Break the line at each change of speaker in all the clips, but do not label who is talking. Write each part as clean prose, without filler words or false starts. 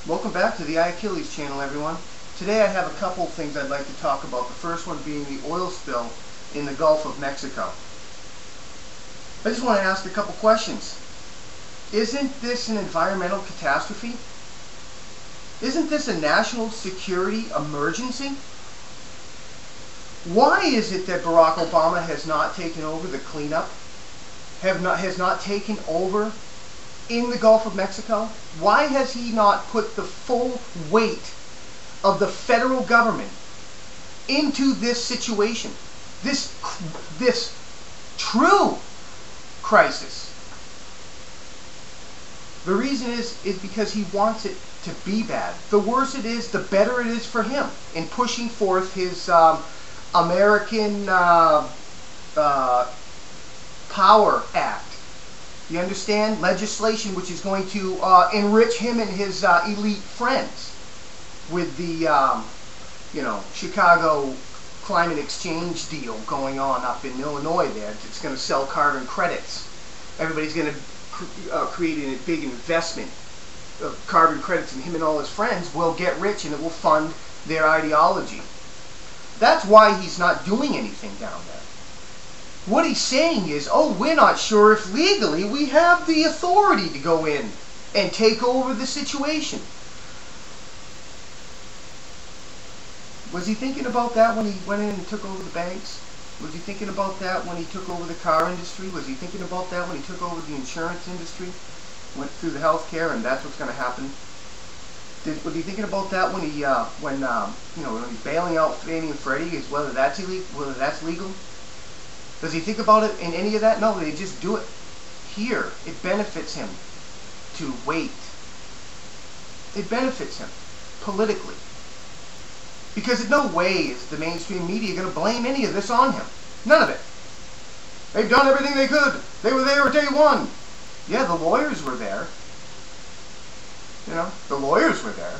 Welcome back to the Achilles channel, everyone. Today I have a couple of things I'd like to talk about. The first one being the oil spill in the Gulf of Mexico. I just want to ask a couple questions. Isn't this an environmental catastrophe? Isn't this a national security emergency? Why is it that Barack Obama has not taken over the cleanup? Has not taken over in the Gulf of Mexico? Why has he not put the full weight of the federal government into this situation? This true crisis. The reason is because he wants it to be bad. The worse it is, the better it is for him in pushing forth his American Power Act. You understand? Legislation which is going to enrich him and his elite friends with the, Chicago climate exchange deal going on up in Illinois there. It's going to sell carbon credits. Everybody's going to create a big investment of carbon credits, and him and all his friends will get rich, and it will fund their ideology. That's why he's not doing anything down there. What he's saying is, oh, we're not sure if legally we have the authority to go in and take over the situation. Was he thinking about that when he went in and took over the banks? Was he thinking about that when he took over the car industry? Was he thinking about that when he took over the insurance industry? Went through the healthcare, and that's what's going to happen? Was he thinking about that when he when he's bailing out Fannie and Freddie, is whether that's illegal, whether that's legal? Does he think about it in any of that? No, they just do it. Here, it benefits him to wait. It benefits him politically. Because in no way is the mainstream media going to blame any of this on him. None of it. They've done everything they could. They were there day one. Yeah, the lawyers were there. The lawyers were there.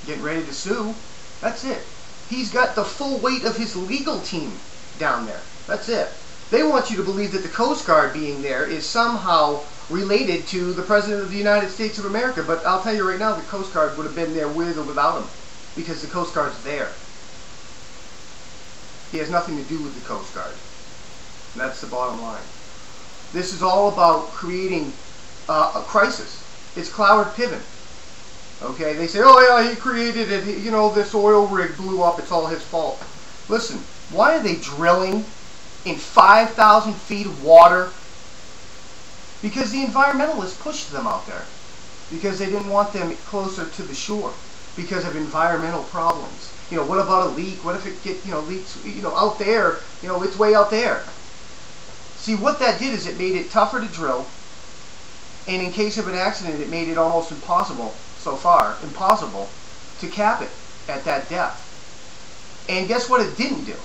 Getting ready to sue. That's it. He's got the full weight of his legal team down there. That's it. They want you to believe that the Coast Guard being there is somehow related to the President of the United States of America. But I'll tell you right now, the Coast Guard would have been there with or without him, because the Coast Guard's there. He has nothing to do with the Coast Guard. And that's the bottom line. This is all about creating a crisis. It's Cloward Piven. Okay, they say, oh yeah, he created it, this oil rig blew up, it's all his fault. Listen, why are they drilling in 5,000 feet of water? Because the environmentalists pushed them out there. Because they didn't want them closer to the shore. Because of environmental problems. What about a leak? What if it leaks, out there, it's way out there. See, what that did is it made it tougher to drill, and in case of an accident, it made it almost impossible, so far, impossible, to cap it at that depth. And guess what it didn't do?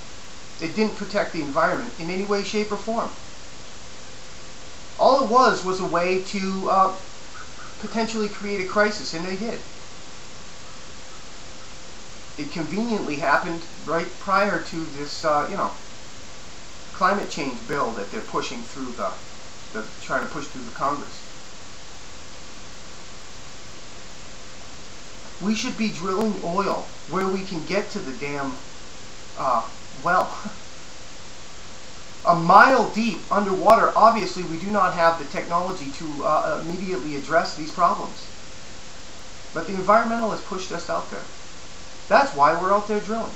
It didn't protect the environment in any way, shape, or form. All it was a way to potentially create a crisis, and they did. It conveniently happened right prior to this, climate change bill that they're pushing through trying to push through the Congress. We should be drilling oil where we can get to the damn well. A mile deep underwater, obviously we do not have the technology to immediately address these problems. But the environmentalists pushed us out there. That's why we're out there drilling.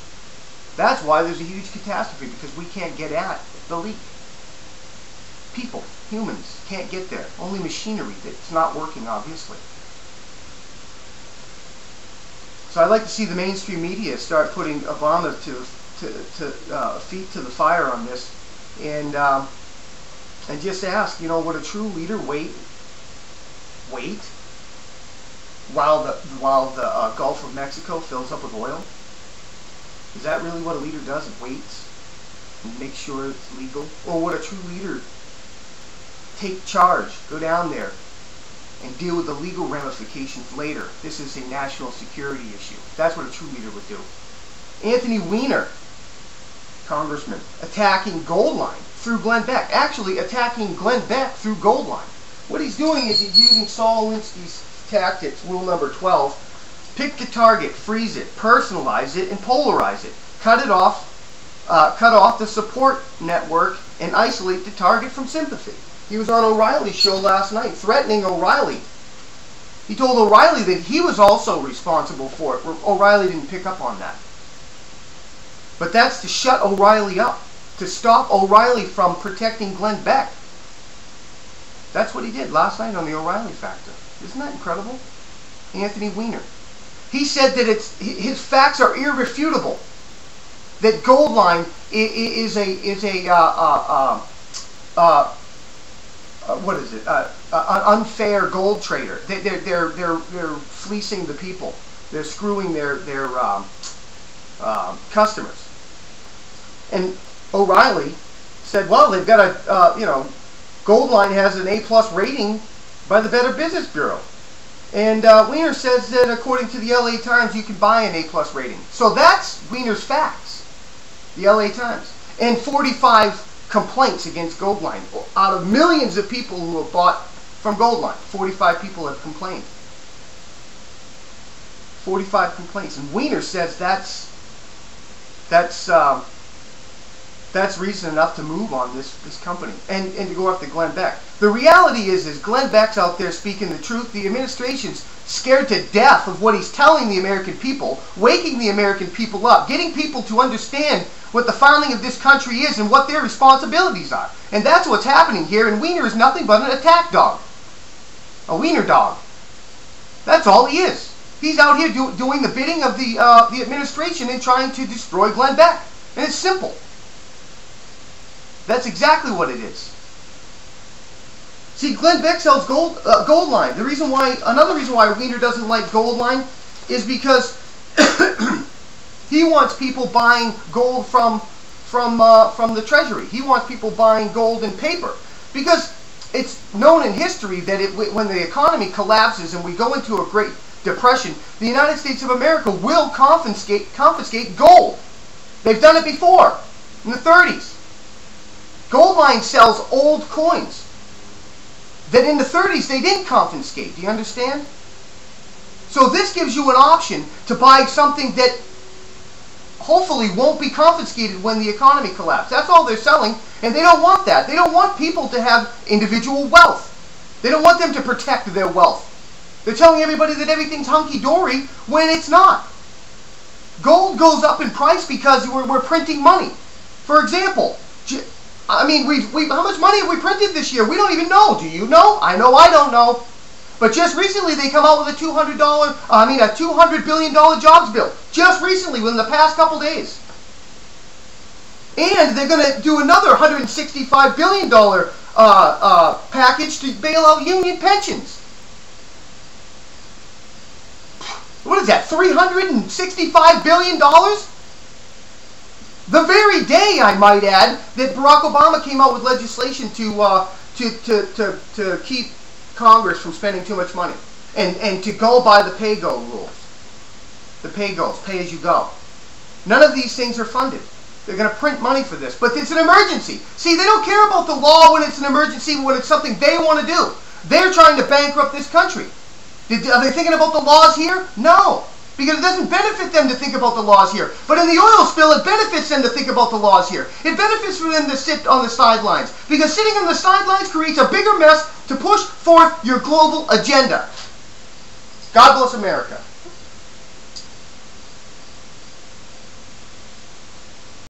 That's why there's a huge catastrophe, because we can't get at the leak. People, humans, can't get there. Only machinery that's not working, obviously. So I'd like to see the mainstream media start putting Obama feet to the fire on this, and just ask, would a true leader wait while the Gulf of Mexico fills up with oil? Is that really what a leader does? It waits and makes sure it's legal? Or would a true leader take charge, go down there, and deal with the legal ramifications later? This is a national security issue. That's what a true leader would do. Anthony Weiner, congressman, attacking Goldline through Glenn Beck. Actually attacking Glenn Beck through Goldline. What he's doing is he's using Saul Alinsky's tactics, rule number 12, pick the target, freeze it, personalize it, and polarize it. Cut off the support network and isolate the target from sympathy. He was on O'Reilly's show last night, threatening O'Reilly. He told O'Reilly that he was also responsible for it. O'Reilly didn't pick up on that. But that's to shut O'Reilly up, to stop O'Reilly from protecting Glenn Beck. That's what he did last night on the O'Reilly Factor. Isn't that incredible? Anthony Weiner. He said that his facts are irrefutable. That Goldline is an unfair gold trader. They're fleecing the people. They're screwing their customers. And O'Reilly said, well, they've got a Goldline has an A+ rating by the Better Business Bureau. And Weiner says that according to the LA Times, you can buy an A+ rating. So that's Weiner's facts, the LA Times. And 45 complaints against Goldline. Out of millions of people who have bought from Goldline, 45 people have complained. 45 complaints. And Weiner says that's reason enough to move on this company and to go after Glenn Beck. The reality is Glenn Beck's out there speaking the truth. The administration's scared to death of what he's telling the American people, waking the American people up, getting people to understand what the founding of this country is and what their responsibilities are. And that's what's happening here, and Weiner is nothing but an attack dog. A Weiner dog. That's all he is. He's out here doing the bidding of the administration and trying to destroy Glenn Beck. And it's simple. That's exactly what it is. See, Glenn Beck sells Goldline. Another reason why Weiner doesn't like Goldline is because he wants people buying gold from the Treasury. He wants people buying gold in paper, because it's known in history that when the economy collapses and we go into a Great Depression, the United States of America will confiscate gold. They've done it before in the 30s. Goldline sells old coins that in the 30s they didn't confiscate. Do you understand? So this gives you an option to buy something that hopefully won't be confiscated when the economy collapses. That's all they're selling, and they don't want that. They don't want people to have individual wealth. They don't want them to protect their wealth. They're telling everybody that everything's hunky-dory when it's not. Gold goes up in price because we're printing money. For example, I mean, how much money have we printed this year? We don't even know. Do you know? I know I don't know. But just recently they come out with a $200 billion jobs bill. Just recently, within the past couple days. And they're going to do another $165 billion package to bail out union pensions. What is that, $365 billion? The very day, I might add, that Barack Obama came out with legislation to keep Congress from spending too much money and to go by the pay-go rules. The pay-goes, pay as you go. None of these things are funded. They're going to print money for this, but it's an emergency. See, they don't care about the law when it's an emergency, when it's something they want to do. They're trying to bankrupt this country. Are they thinking about the laws here? No. Because it doesn't benefit them to think about the laws here. But in the oil spill, it benefits them to think about the laws here. It benefits for them to sit on the sidelines. Because sitting on the sidelines creates a bigger mess to push forth your global agenda. God bless America.